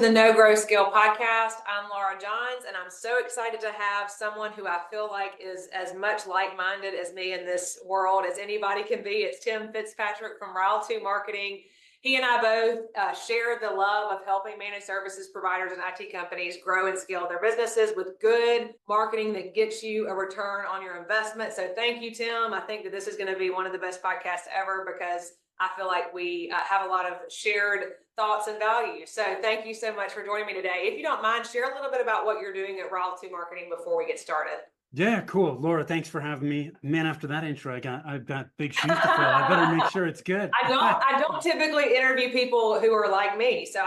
the No Grow Scale podcast. I'm Laura Johns, and I'm so excited to have someone who I feel like is as much like-minded as me in this world as anybody can be. It's Tim Fitzpatrick from Rialto Marketing. He and I both share the love of helping managed services providers and IT companies grow and scale their businesses with good marketing that gets you a return on your investment. So thank you, Tim. I think that this is going to be one of the best podcasts ever because I feel like we have a lot of shared thoughts and values. So thank you so much for joining me today. If you don't mind, share a little bit about what you're doing at Rialto Marketing before we get started. Yeah, cool. Laura, thanks for having me. Man, after that intro, I've got big shoes to fill. I better make sure it's good. I don't typically interview people who are like me. So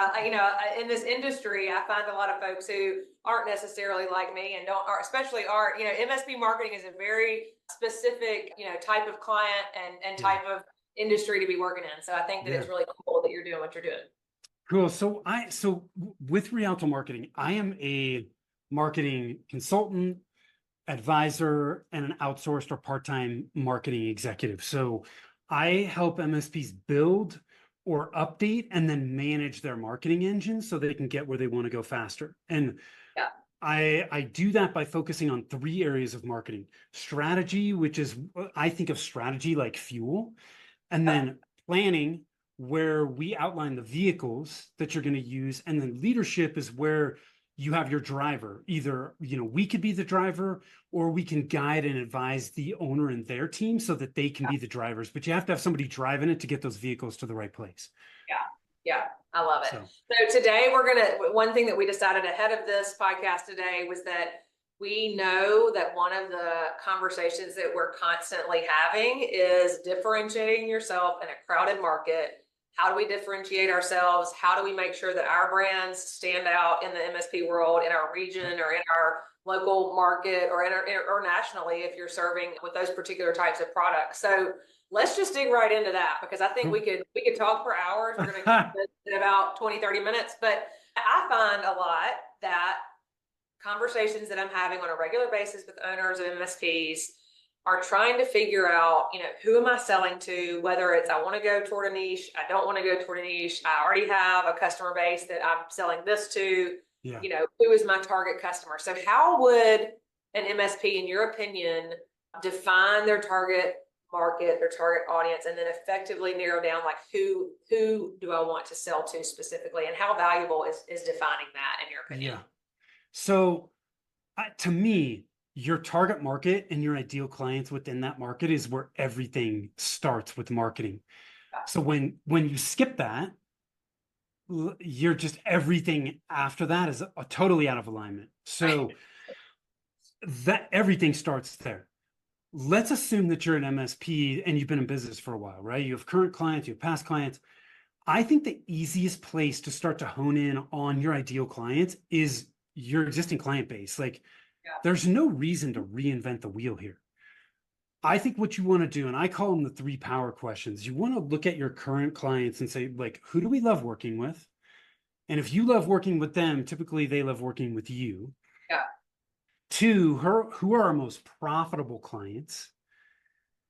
in this industry, I find a lot of folks who aren't necessarily like me and especially MSP marketing is a very specific, type of client and type of industry to be working in. So I think that it's really cool that you're doing what you're doing. Cool. So with Rialto Marketing, I am a marketing consultant, advisor, and an outsourced or part-time marketing executive. So I help MSPs build or update and then manage their marketing engine so they can get where they want to go faster. And I do that by focusing on 3 areas of marketing: strategy, which is, I think of strategy like fuel, and then planning, where we outline the vehicles that you're going to use, and then leadership is where you have your driver. Either, we could be the driver or we can guide and advise the owner and their team so that they can be the drivers, but you have to have somebody driving it to get those vehicles to the right place. Yeah, I love it. So today one thing that we decided ahead of this podcast today was that we know that one of the conversations that we're constantly having is differentiating yourself in a crowded market. How do we differentiate ourselves? How do we make sure that our brands stand out in the MSP world, in our region, or in our local market, or or nationally if you're serving with those particular types of products? So let's just dig right into that, because I think we could talk for hours. We're going to keep it in about 20-30 minutes, but I find a lot that conversations that I'm having on a regular basis with owners of MSPs are trying to figure out, who am I selling to? Whether it's I want to go toward a niche, I don't want to go toward a niche, I already have a customer base that I'm selling this to, who is my target customer? So how would an MSP, in your opinion, define their target market, their target audience, and then effectively narrow down like who do I want to sell to specifically, and how valuable is defining that in your opinion? Yeah. So to me, your target market and your ideal clients within that market is where everything starts with marketing. So when you skip that, you're just, everything after that is totally out of alignment. So that everything starts there. Let's assume that you're an MSP and you've been in business for a while, right? You have current clients, you have past clients. I think the easiest place to start to hone in on your ideal clients is your existing client base. There's no reason to reinvent the wheel here. I think what you want to do, and I call them the 3 power questions. You want to look at your current clients and say, who do we love working with? And if you love working with them, typically they love working with you. 2, who are our most profitable clients?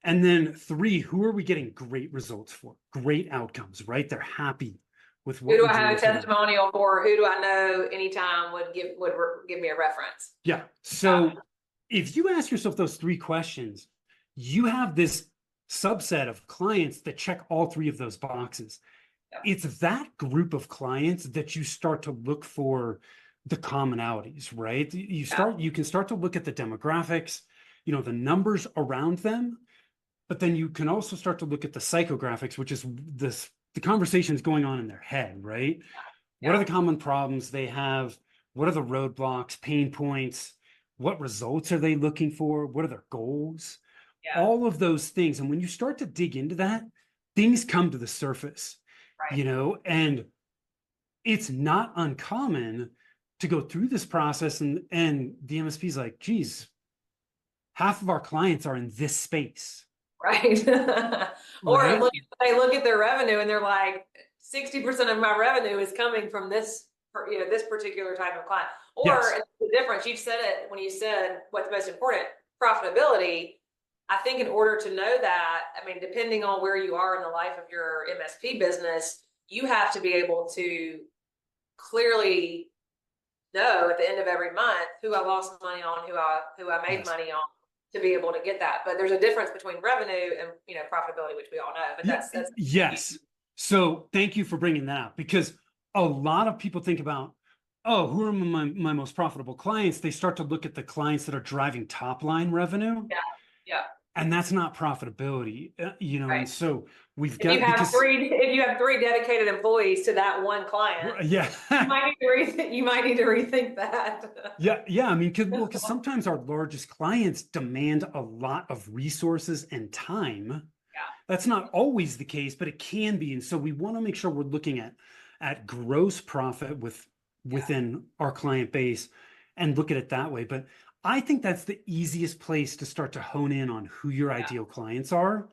And then 3, who are we getting great results for? Great outcomes, right? They're happy with what. Who do I have a testimonial for? Who do I know anytime would give me a reference? Yeah. So if you ask yourself those 3 questions, you have this subset of clients that check all 3 of those boxes. It's that group of clients that you start to look for the commonalities, right? You can start to look at the demographics, the numbers around them, but then you can also start to look at the psychographics, which is the conversations going on in their head, right? What are the common problems they have? What are the roadblocks, pain points? What results are they looking for? What are their goals? All of those things. And when you start to dig into that, things come to the surface, and it's not uncommon to go through this process and the MSP is like, geez, half of our clients are in this space. Right. Or they look at their revenue and they're like, 60% of my revenue is coming from this, this particular type of client. Or the difference, you said it when you said what's most important, profitability. I think in order to know that, depending on where you are in the life of your MSP business, you have to be able to clearly know at the end of every month who I lost money on, who I made money on, to be able to get that. But there's a difference between revenue and, profitability, which we all know, but that's yes. So thank you for bringing that up, because a lot of people think about, oh, who are my most profitable clients? They start to look at the clients that are driving top line revenue. Yeah. And that's not profitability, Right. And so we've If got, you have three dedicated employees to that one client, yeah, you might need to rethink that. yeah. I mean, because sometimes our largest clients demand a lot of resources and time. Yeah. That's not always the case, but it can be. And so we want to make sure we're looking at gross profit within our client base and look at it that way. But I think that's the easiest place to start to hone in on who your ideal clients are.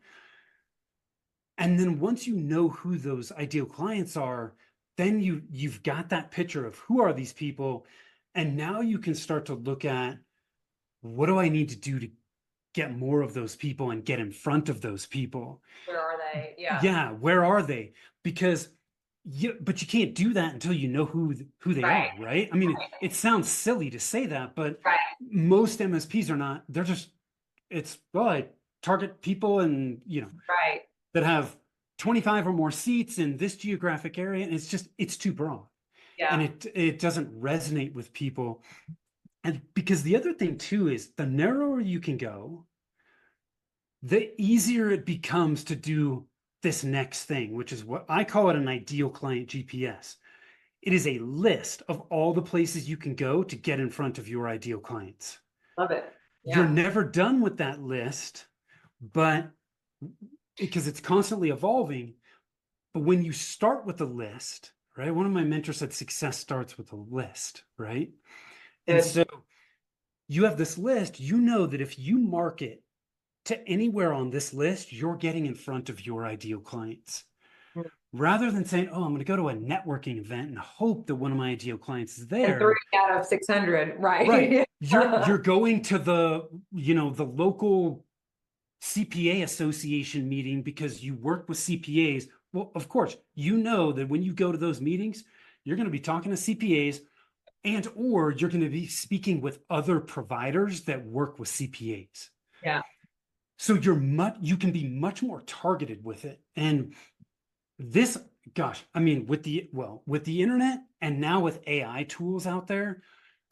And then once you know who those ideal clients are, then you've got that picture of who are these people. And now you can start to look at, what do I need to do to get more of those people and get in front of those people? Where are they? Yeah. Yeah, where are they? But you can't do that until you know who they are, right? I mean, it sounds silly to say that, but most MSPs are not. They're just, I target people and, that have 25 or more seats in this geographic area, and it's too broad. Yeah. And it doesn't resonate with people. And because the other thing too is, the narrower you can go, the easier it becomes to do this next thing, which is what I call it an ideal client GPS. It is a list of all the places you can go to get in front of your ideal clients. Love it. Yeah. You're never done with that list, but because it's constantly evolving. But when you start with a list, right? One of my mentors said success starts with a list, right? And so you have this list, that if you market to anywhere on this list, you're getting in front of your ideal clients. Rather than saying, oh, I'm going to go to a networking event and hope that one of my ideal clients is there. And 3 out of 600, right? Right. You're going to the local CPA association meeting because you work with CPAs. Well, of course, that when you go to those meetings, you're going to be talking to CPAs, or you're going to be speaking with other providers that work with CPAs. Yeah. So you can be much more targeted with it. And this, with the internet and now with AI tools out there,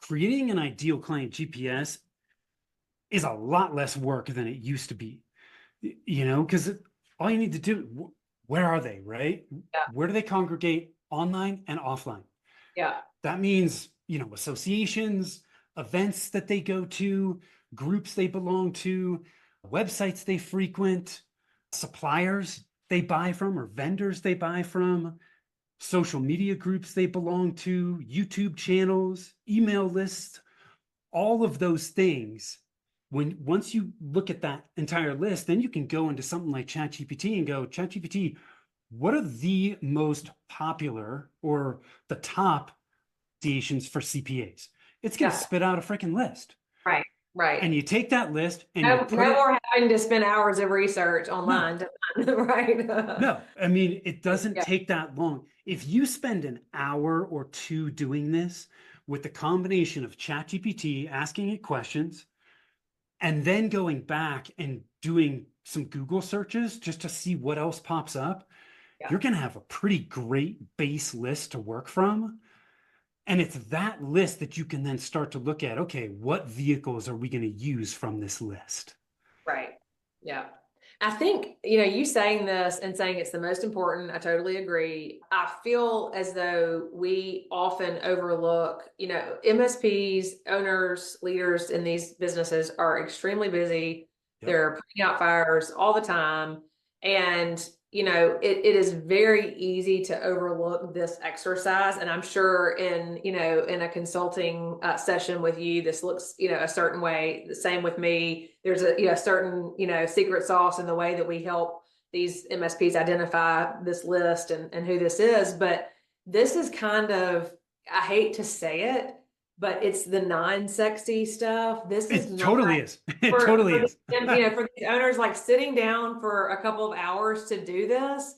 creating an ideal client GPS is a lot less work than it used to be, because all you need to do, where are they, right? Yeah. Where do they congregate, online and offline? Yeah. That means, associations, events that they go to, groups they belong to, websites they frequent, suppliers they buy from or vendors they buy from, social media groups they belong to, YouTube channels, email lists, all of those things. Once you look at that entire list, then you can go into something like ChatGPT and go, ChatGPT, what are the most popular or the top stations for CPAs? It's going to spit out a freaking list. Right. And you take that list and no more having to spend hours of research online. Right. No, I mean, it doesn't take that long. If you spend an hour or two doing this with the combination of ChatGPT, asking it questions, and then going back and doing some Google searches just to see what else pops up, you're going to have a pretty great base list to work from. And it's that list that you can then start to look at, okay, what vehicles are we going to use from this list? Right. Yeah. I think, you saying this and saying it's the most important, I totally agree. I feel as though we often overlook, MSPs, owners, leaders in these businesses are extremely busy. Yep. They're putting out fires all the time. And it is very easy to overlook this exercise. And I'm sure in a consulting session with you, this looks, a certain way. The same with me. There's a certain, secret sauce in the way that we help these MSPs identify this list and who this is. But this is kind of, I hate to say it, but it's the non-sexy stuff. This is It totally is. It totally is. For these owners, like sitting down for a couple of hours to do this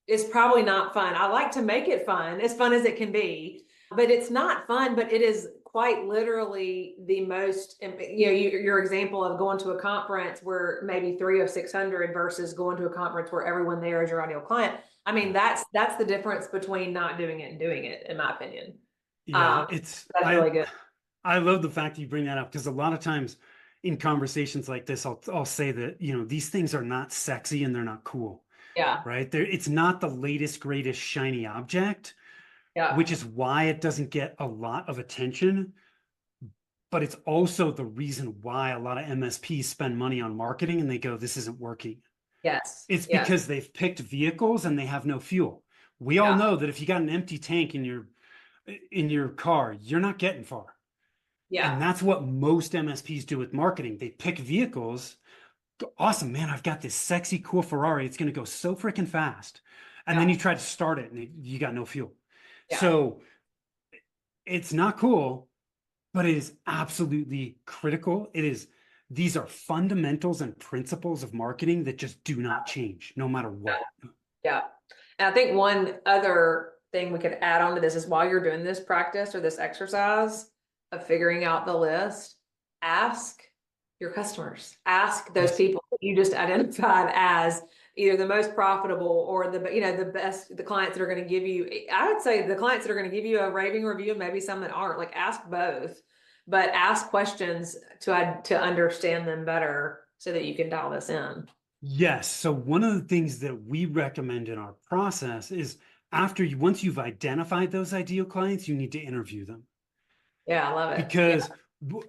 is probably not fun. I like to make it fun, as fun as it can be. but it's not fun, but it is quite literally the most, your example of going to a conference where maybe 3 of 600 versus going to a conference where everyone there is your ideal client. I mean, that's the difference between not doing it and doing it, in my opinion. Yeah, That's really good. I love the fact that you bring that up, because a lot of times in conversations like this, I'll say that, these things are not sexy and they're not cool, Yeah. right? It's not the latest, greatest shiny object, Yeah. which is why it doesn't get a lot of attention. But it's also the reason why a lot of MSPs spend money on marketing and they go, this isn't working. Yes. It's Yes. because they've picked vehicles and they have no fuel. We all know that if you got an empty tank in your car, you're not getting far. Yeah. And that's what most MSPs do with marketing. They pick vehicles. Awesome, man, I've got this sexy, cool Ferrari. It's going to go so freaking fast. And then you try to start it and you got no fuel. Yeah. So it's not cool, but it is absolutely critical. These are fundamentals and principles of marketing that just do not change no matter what. Yeah. And I think one other thing we could add on to this is, while you're doing this practice or this exercise of figuring out the list, ask your customers, ask those people that you just identified as either the most profitable or the best, the clients that are going to give you, I would say the clients that are going to give you a raving review, maybe some that aren't, like, ask both, but ask questions to understand them better so that you can dial this in. Yes. So one of the things that we recommend in our process is, once you've identified those ideal clients, you need to interview them. Yeah, I love it. Because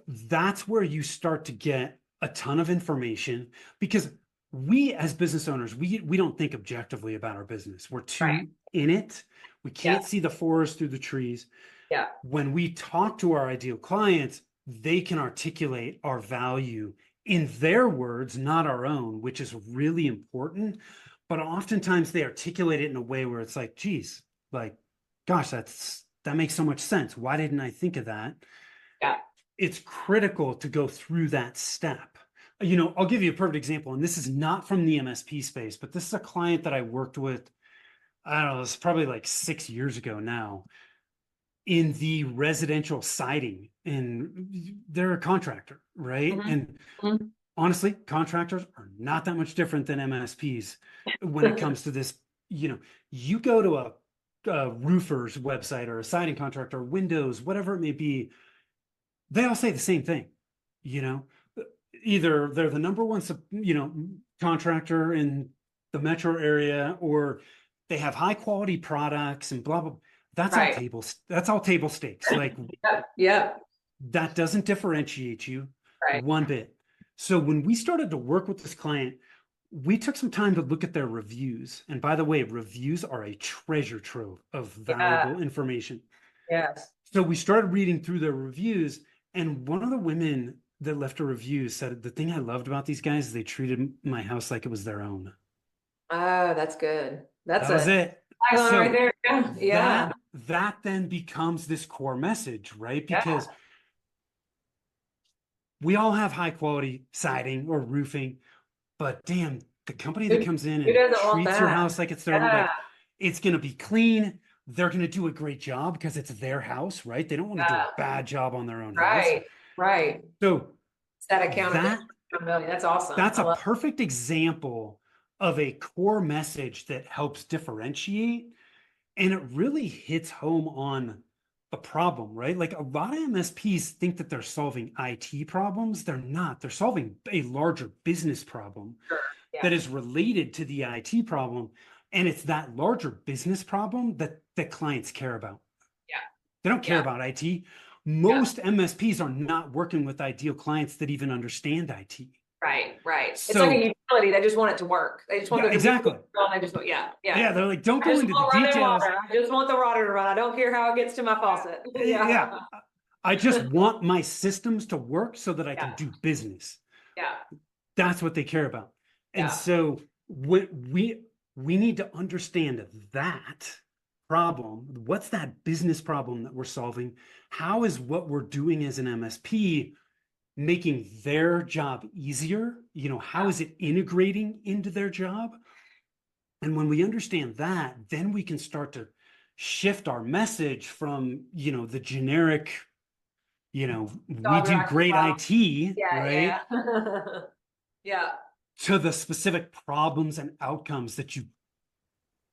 that's where you start to get a ton of information, because we as business owners, we don't think objectively about our business. We're too in it. We can't see the forest through the trees. Yeah. When we talk to our ideal clients, they can articulate our value in their words, not our own, which is really important. But oftentimes they articulate it in a way where it's like, geez, like, gosh, that makes so much sense. Why didn't I think of that? Yeah. It's critical to go through that step. I'll give you a perfect example, and this is not from the MSP space, but this is a client that I worked with, I don't know, it's probably like 6 years ago now, in the residential siding, and they're a contractor, right? And honestly, contractors are not that much different than MSPs when it comes to this. You go to a roofer's website or a siding contractor, windows, whatever it may be, they all say the same thing. Either they're the number one, contractor in the metro area, or they have high quality products and blah, blah. That's all table stakes. Like, that doesn't differentiate you one bit. So when we started to work with this client, we took some time to look at their reviews. And by the way, reviews are a treasure trove of valuable information. Yes. So we started reading through their reviews, and one of the women that left a review said, the thing I loved about these guys is they treated my house like it was their own. Oh, that's good. That was it. So right there. Yeah. That then becomes this core message, right? Because we all have high quality siding or roofing, but damn, the company that comes in and treats your house like it's their own, like, it's going to be clean. They're going to do a great job because it's their house, right? They don't want to do a bad job on their own house. Right. So it's that accountability. That's awesome. That's a perfect example of a core message that helps differentiate, and it really hits home on the problem, right? Like, a lot of MSPs think that they're solving IT problems. They're not. They're solving a larger business problem that is related to the IT problem. And it's that larger business problem that clients care about. Yeah. They don't care about IT. Most MSPs are not working with ideal clients that even understand IT. Right. So, it's like a utility. They just want it to work. They just want exactly. They just want, Yeah. They're like, don't go into the details. I just want the water to run. I don't care how it gets to my faucet. Yeah. I just want my systems to work so that I can do business. Yeah. That's what they care about. And so we need to understand that problem. What's that business problem that we're solving? How is what we're doing as an MSP making their job easier? How is it integrating into their job? And when we understand that, then we can start to shift our message from, the generic, we Dog do great well. IT, Yeah, right? yeah. Yeah. To the specific problems and outcomes that you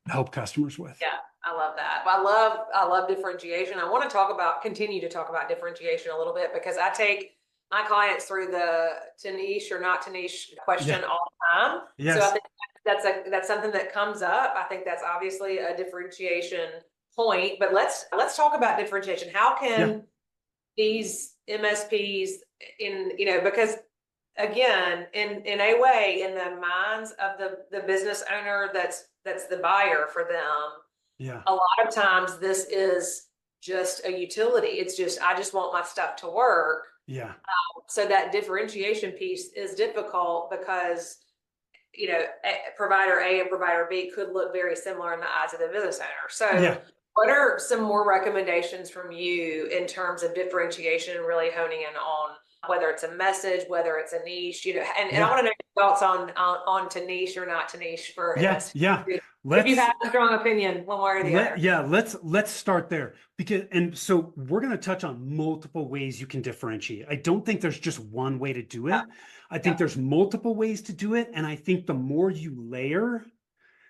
help customers with. Yeah, I love that. I love differentiation. I want to continue to talk about differentiation a little bit, because I take my clients through the to niche or not to niche question all the time. Yes. So I think that's something that comes up. I think that's obviously a differentiation point, but let's talk about differentiation. How can these MSPs because again, in a way, in the minds of the business owner that's the buyer for them, a lot of times this is just a utility. It's just, I just want my stuff to work. So that differentiation piece is difficult because provider A and provider B could look very similar in the eyes of the business owner. So what are some more recommendations from you in terms of differentiation and really honing in on whether it's a message, whether it's a niche, and I want to know your thoughts on to niche or not to niche for MSP. If you have a strong opinion one way or the other. Let's start there, so we're going to touch on multiple ways you can differentiate. I don't think there's just one way to do it. I think there's multiple ways to do it. And I think the more you layer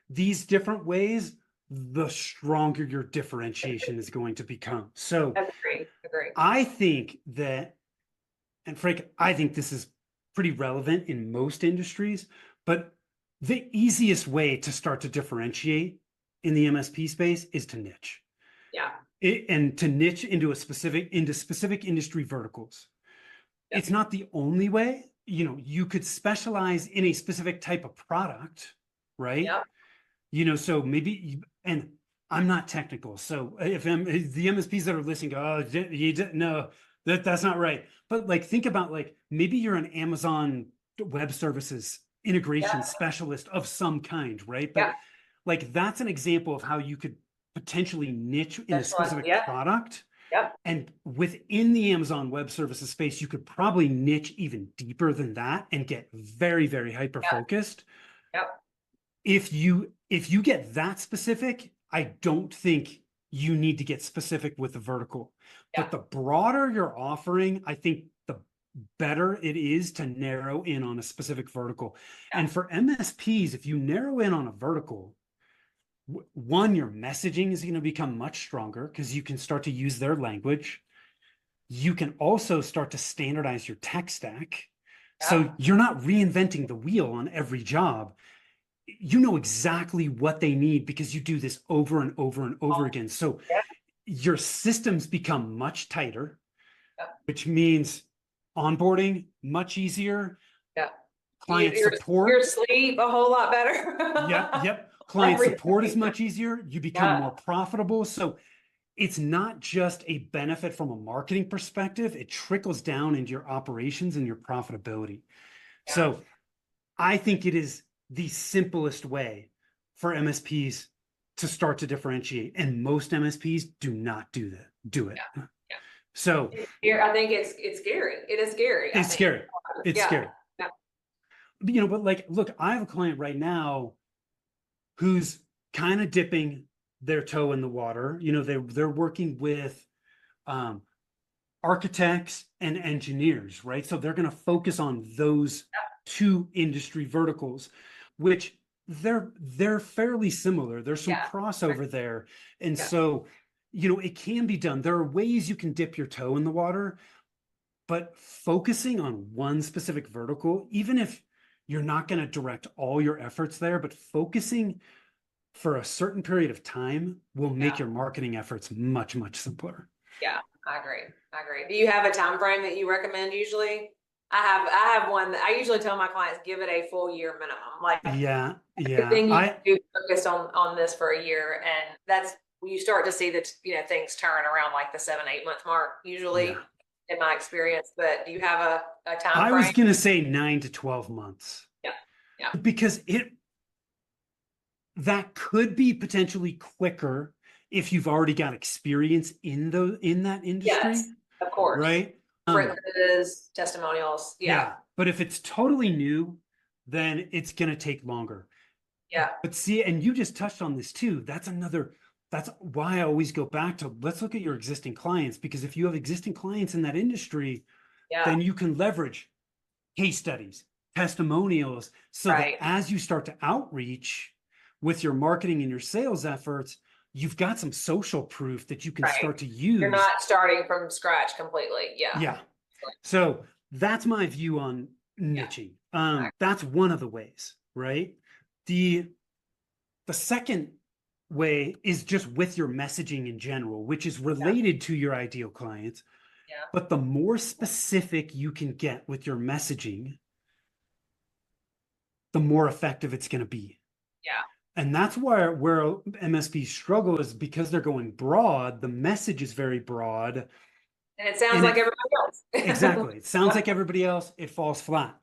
these different ways, the stronger your differentiation is going to become. So Agree. I think that, and Frank, I think this is pretty relevant in most industries, but the easiest way to start to differentiate in the MSP space is to niche. And to niche into specific industry verticals. It's not the only way. You could specialize in a specific type of product, right? So maybe, and I'm not technical. So if the MSPs that are listening go, no, that's not right. But think about maybe you're an Amazon Web Services integration specialist of some kind, right? But that's an example of how you could potentially niche in a specific product. And within the Amazon Web Services space, you could probably niche even deeper than that and get very, very hyper focused. If you get that specific, I don't think you need to get specific with the vertical. But the broader your offering, I think the better it is to narrow in on a specific vertical. And for MSPs, if you narrow in on a vertical, one, your messaging is going to become much stronger because you can start to use their language. You can also start to standardize your tech stack. So you're not reinventing the wheel on every job. You know exactly what they need because you do this over and over and over again. So your systems become much tighter, which means onboarding much easier. Client support. Your sleep a whole lot better. Client support is much easier. You become more profitable. So it's not just a benefit from a marketing perspective. It trickles down into your operations and your profitability. So I think it is the simplest way for MSPs to start to differentiate. And most MSPs do not do it. So I think it's scary. It is scary. It's scary. It's scary. But look, I have a client right now who's kind of dipping their toe in the water. They're working with architects and engineers, right? So they're going to focus on those two industry verticals, which they're fairly similar. There's some crossover there. And so, it can be done. There are ways you can dip your toe in the water, but focusing on one specific vertical, even if you're not going to direct all your efforts there, but focusing for a certain period of time will make your marketing efforts much, much simpler. I agree. Do you have a time frame that you recommend usually? I have one that I usually tell my clients, give it a full year minimum. Then you do focus on this for a year, and that's when you start to see that things turn around the 7-8 month mark usually in my experience. But do you have a time frame? I was gonna say 9 to 12 months. Because that could be potentially quicker if you've already got experience in that industry. Yes, of course. Right? References, testimonials. But if it's totally new, then it's going to take longer. But see, and you just touched on this too. That's another that's why I always go back to, let's look at your existing clients, because if you have existing clients in that industry, then you can leverage case studies, testimonials, so that as you start to outreach with your marketing and your sales efforts, you've got some social proof that you can start to use. You're not starting from scratch completely. Yeah. Yeah. So that's my view on niching. That's one of the ways, right? The second way is just with your messaging in general, which is related to your ideal clients. Yeah. But the more specific you can get with your messaging, the more effective it's going to be. Yeah. And that's where MSPs struggle, is because they're going broad. The message is very broad. And it sounds like everybody else. Exactly. It sounds like everybody else. It falls flat.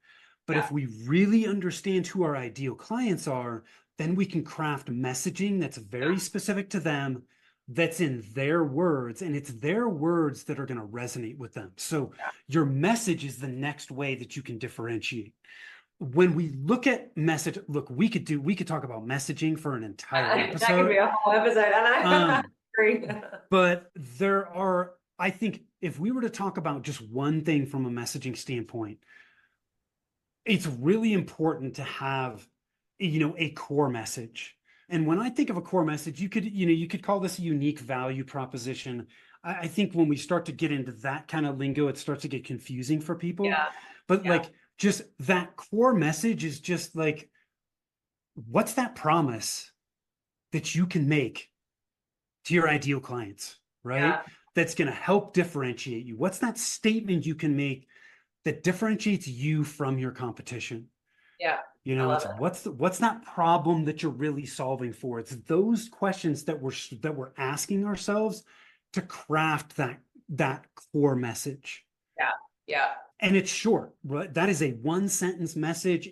But if we really understand who our ideal clients are, then we can craft messaging that's very specific to them, that's in their words, and it's their words that are going to resonate with them. So your message is the next way that you can differentiate. When we look at message, look, we could talk about messaging for an entire episode. That could be a whole episode. And I agree. But there are, I think, if we were to talk about just one thing from a messaging standpoint, it's really important to have, a core message. And when I think of a core message, you could call this a unique value proposition. I think when we start to get into that kind of lingo, it starts to get confusing for people. But like, just that core message is just like, what's that promise that you can make to your ideal clients, right? That's going to help differentiate you. What's that statement you can make that differentiates you from your competition? What's that problem that you're really solving for? It's those questions that we're asking ourselves to craft that core message. Yeah. And it's short, right? That is a one sentence message.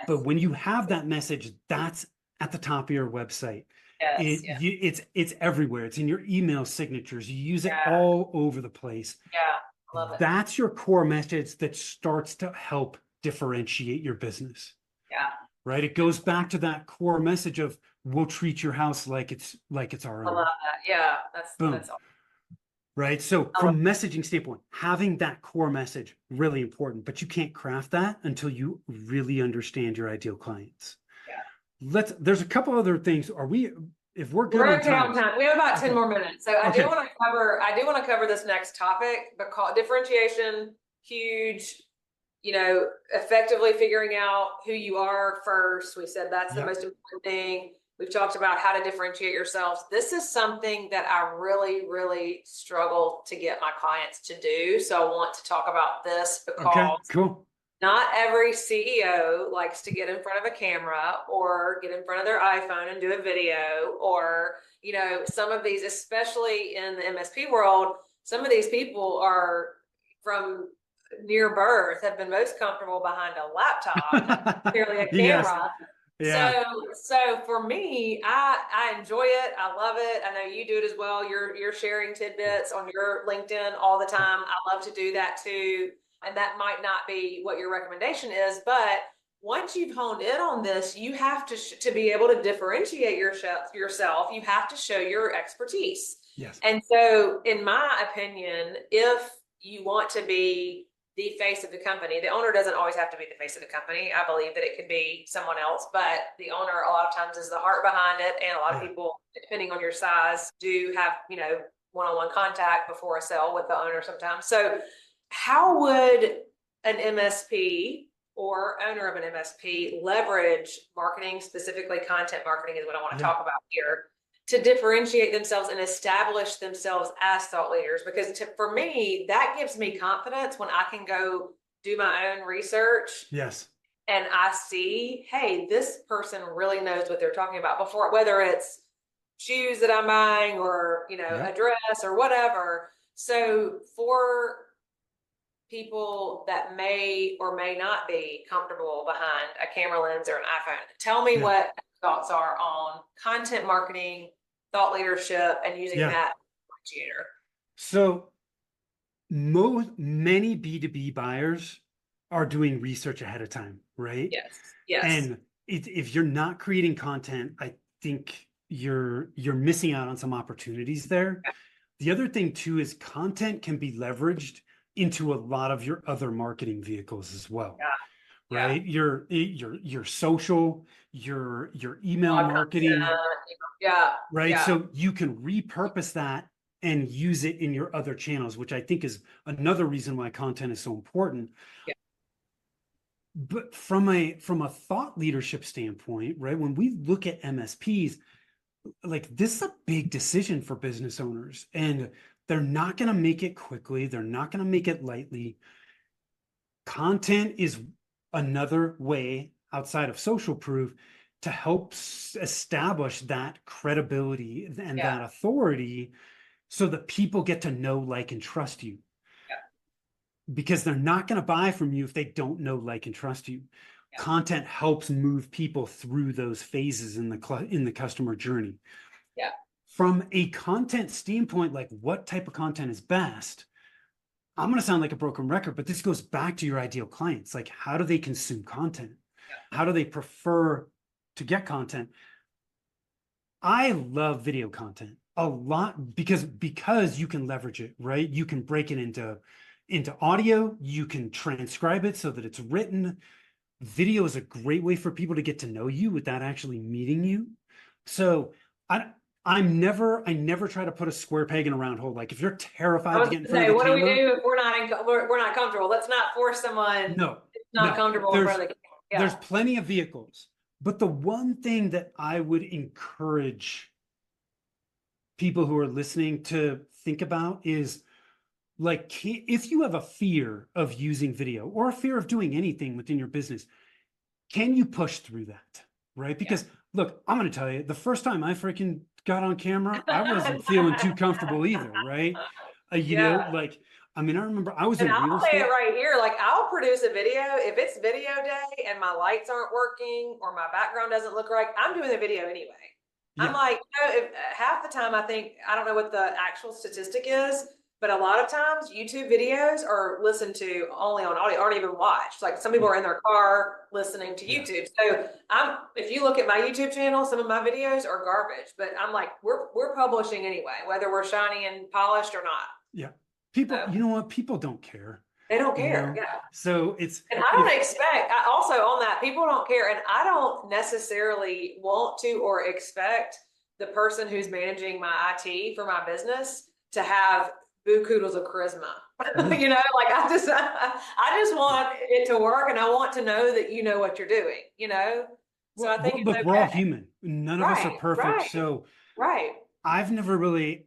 But when you have that message, that's at the top of your website. It's everywhere. It's in your email signatures. You use it all over the place. I love it. That's your core message that starts to help differentiate your business. Right. It goes back to that core message of, we'll treat your house like it's our own. I love that. That's awesome. Right. So from a messaging standpoint, having that core message, really important, but you can't craft that until you really understand your ideal clients. There's a couple other things. If we're good on time, we have about 10 more minutes. So I do want to cover this next topic, but differentiation, huge, effectively figuring out who you are first. We said that's the most important thing. We've talked about how to differentiate yourselves. This is something that I really, really struggle to get my clients to do. So I want to talk about this because not every CEO likes to get in front of a camera or get in front of their iPhone and do a video, or, some of these, especially in the MSP world, some of these people are from near birth, have been most comfortable behind a laptop, not necessarily a camera. So for me, I enjoy it. I love it. I know you do it as well. You're sharing tidbits on your LinkedIn all the time. I love to do that too. And that might not be what your recommendation is, but once you've honed in on this, you have to be able to differentiate yourself. You have to show your expertise. And so in my opinion, if you want to be the face of the company, the owner doesn't always have to be the face of the company. I believe that it could be someone else, but the owner a lot of times is the heart behind it. And a lot of people, depending on your size, do have, one-on-one contact before a sale with the owner sometimes. So how would an MSP or owner of an MSP leverage marketing, specifically content marketing is what I want to talk about here, to differentiate themselves and establish themselves as thought leaders? Because for me, that gives me confidence when I can go do my own research. And I see, hey, this person really knows what they're talking about before, whether it's shoes that I'm buying or, a dress or whatever. So for people that may or may not be comfortable behind a camera lens or an iPhone, tell me what thoughts are on content marketing, thought leadership, and using that differentiator. So many B2B buyers are doing research ahead of time, right? Yes. And if you're not creating content, I think you're missing out on some opportunities there. The other thing too is content can be leveraged into a lot of your other marketing vehicles as well. Right? Your social, your email marketing. Right. So you can repurpose that and use it in your other channels, which I think is another reason why content is so important. But from a thought leadership standpoint, right, when we look at MSPs, like this is a big decision for business owners, and they're not going to make it quickly. They're not going to make it lightly. Content is another way outside of social proof to help establish that credibility and that authority so that people get to know, like, and trust you. Because they're not going to buy from you if they don't know, like, and trust you. Content helps move people through those phases in the customer journey. From a content standpoint, like what type of content is best? I'm going to sound like a broken record, but this goes back to your ideal clients. Like, how do they consume content? How do they prefer to get content? I love video content a lot because you can leverage it, right? You can break it into audio, you can transcribe it so that it's written. Video is a great way for people to get to know you without actually meeting you. So I never try to put a square peg in a round hole. Like if you're terrified to get in front of the what camera, do we do if we're not comfortable? Let's not force someone. Not comfortable in front of the camera. There's plenty of vehicles, but the one thing that I would encourage people who are listening to think about is, like, if you have a fear of using video or a fear of doing anything within your business, can you push through that? Right? Because look, I'm going to tell you, the first time I freaking got on camera, I wasn't feeling too comfortable either. Right? You know, like, I mean, I remember I was in real estate. I'll say it right here. Like, I'll produce a video. If it's video day and my lights aren't working or my background doesn't look right, I'm doing the video anyway. I'm like, if, half the time I think, I don't know what the actual statistic is, but a lot of times YouTube videos are listened to only on audio, aren't even watched. Like some people are in their car listening to YouTube. So if you look at my YouTube channel, some of my videos are garbage, but I'm like, we're publishing anyway, whether we're shiny and polished or not. People, you know what? People don't care. They don't care. So it's, and I don't expect, also on that, people don't care. And I don't necessarily want to or expect the person who's managing my IT for my business to have bukudos of charisma. You know, like I just want it to work, and I want to know that you know what you're doing, you know? So I think look, we're all human. None of us are perfect. So I've never really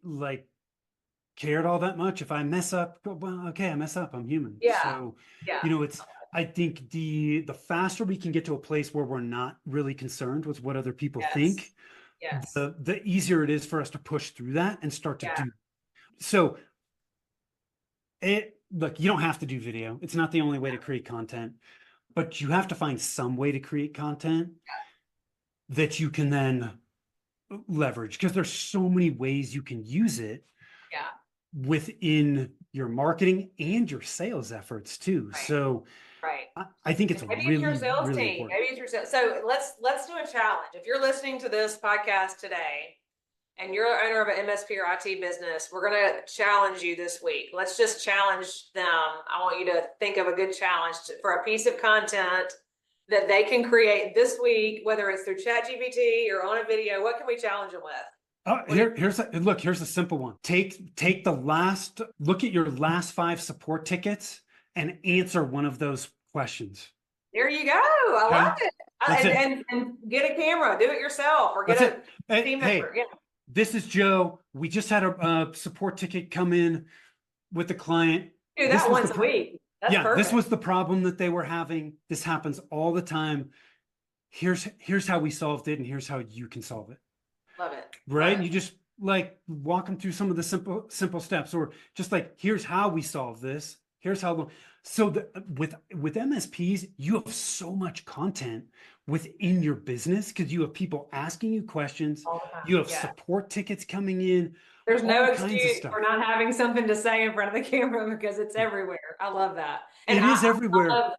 cared all that much. If I mess up, well, okay, I mess up, I'm human. So, you know, I think the faster we can get to a place where we're not really concerned with what other people think, the easier it is for us to push through that and start to do. So look, you don't have to do video. It's not the only way to create content, but you have to find some way to create content that you can then leverage, because there's so many ways you can use it within your marketing and your sales efforts too. So I think it's maybe really, it's your sales really team. important. Maybe it's your sales. So let's do a challenge. If you're listening to this podcast today and you're the owner of an MSP or IT business, we're going to challenge you this week. Let's just challenge them. I want you to think of a good challenge for a piece of content that they can create this week, whether it's through ChatGPT or on a video. What can we challenge them with? Here's a simple one. Look at your last 5 support tickets and answer one of those questions. There you go. I love it. And get a camera, do it yourself, or get a team member. This is Joe. We just had a support ticket come in with the client. Do that once a week. That's perfect. This was the problem that they were having. This happens all the time. Here's how we solved it, and here's how you can solve it. Love it. Right? And you just walk them through some of the simple steps, or just here's how we solve this. Here's how. So with MSPs, you have so much content within your business because you have people asking you questions. You have support tickets coming in. There's no excuse for not having something to say in front of the camera because it's everywhere. I love that. And it is everywhere.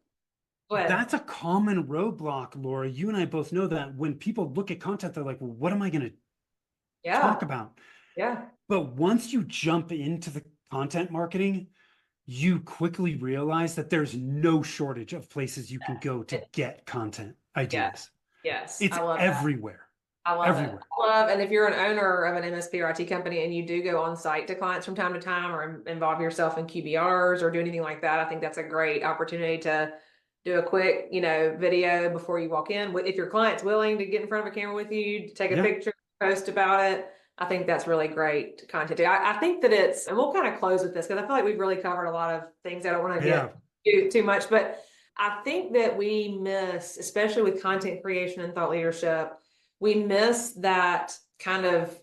That's a common roadblock, Laura. You and I both know that when people look at content, they're like, well, what am I going to talk about. Yeah. But once you jump into the content marketing, you quickly realize that there's no shortage of places you can go to get content ideas. Yes. It's I love that. everywhere. I love Everywhere. it. I love, and if you're an owner of an MSP or IT company and you do go on site to clients from time to time or involve yourself in QBRs or do anything like that, I think that's a great opportunity to do a quick, video before you walk in. If your client's willing to get in front of a camera with you, to take a picture, post about it, I think that's really great content. I think that and we'll kind of close with this because I feel like we've really covered a lot of things. I don't want to get too much, but I think that we miss, especially with content creation and thought leadership, we miss that kind of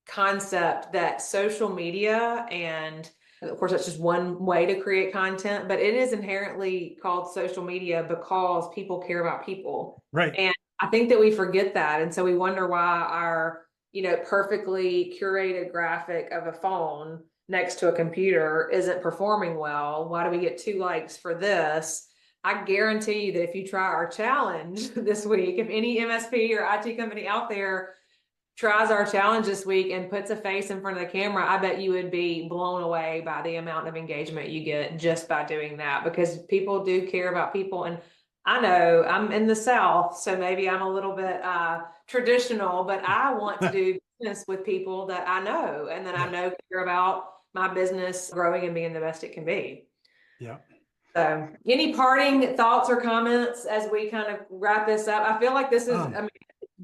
concept that social media, and of course that's just one way to create content, but it is inherently called social media because people care about people. Right. And I think that we forget that. And so we wonder why our, perfectly curated graphic of a phone next to a computer isn't performing well. Why do we get 2 likes for this? I guarantee you that if you try our challenge this week, if any MSP or IT company out there tries our challenge this week and puts a face in front of the camera, I bet you would be blown away by the amount of engagement you get just by doing that, because people do care about people. And I know I'm in the South, so maybe I'm a little bit traditional, but I want to do business with people that I know and that I know care about my business growing and being the best it can be. Yeah. So, any parting thoughts or comments as we kind of wrap this up? I feel like this is,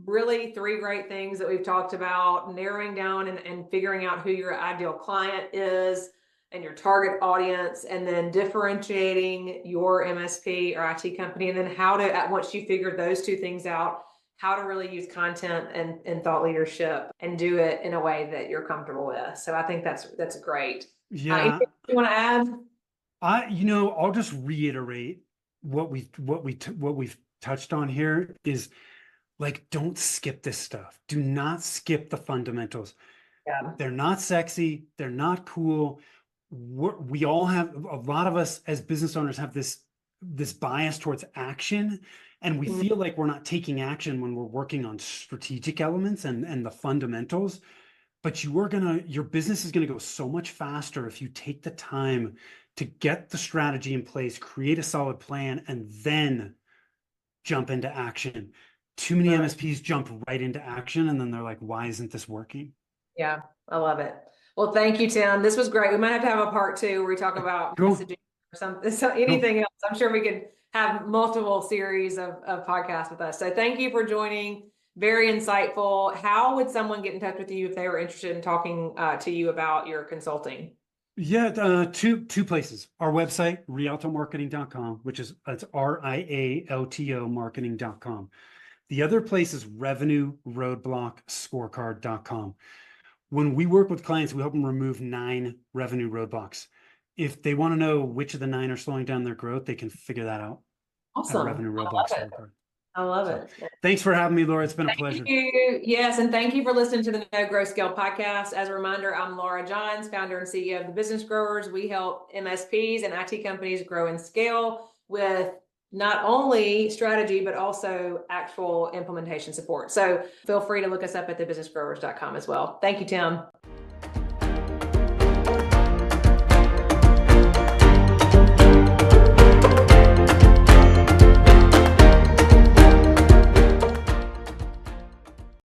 really 3 great things that we've talked about: narrowing down and figuring out who your ideal client is and your target audience, and then differentiating your MSP or IT company, and then how to, once you figure those 2 things out, how to really use content and thought leadership and do it in a way that you're comfortable with. So I think that's great. Yeah. Anything you want to add? I'll just reiterate what we've touched on here is, like, don't skip this stuff. Do not skip the fundamentals. Yeah. They're not sexy. They're not cool. We all have, a lot of us as business owners have this bias towards action, and we feel like we're not taking action when we're working on strategic elements and the fundamentals. But your business is gonna go so much faster if you take the time to get the strategy in place, create a solid plan, and then jump into action. Too many MSPs jump right into action and then they're like, why isn't this working? Yeah, I love it. Well, thank you, Tim. This was great. We might have to have a part 2 where we talk about messaging or something, anything else. I'm sure we could have multiple series of podcasts with us. So thank you for joining. Very insightful. How would someone get in touch with you if they were interested in talking to you about your consulting? Yeah, two places. Our website, rialtomarketing.com, which is, it's RIALTO marketing.com. The other place is revenueroadblockscorecard.com. When we work with clients, we help them remove 9 revenue roadblocks. If they want to know which of the 9 are slowing down their growth, they can figure that out. Awesome. Revenue roadblock scorecard. I love it. Thanks for having me, Laura. It's been a pleasure. Thank you. Yes, and thank you for listening to the No Grow Scale podcast. As a reminder, I'm Laura Johns, founder and CEO of The Business Growers. We help MSPs and IT companies grow and scale with not only strategy, but also actual implementation support. So feel free to look us up at thebusinessgrowers.com as well. Thank you, Tim.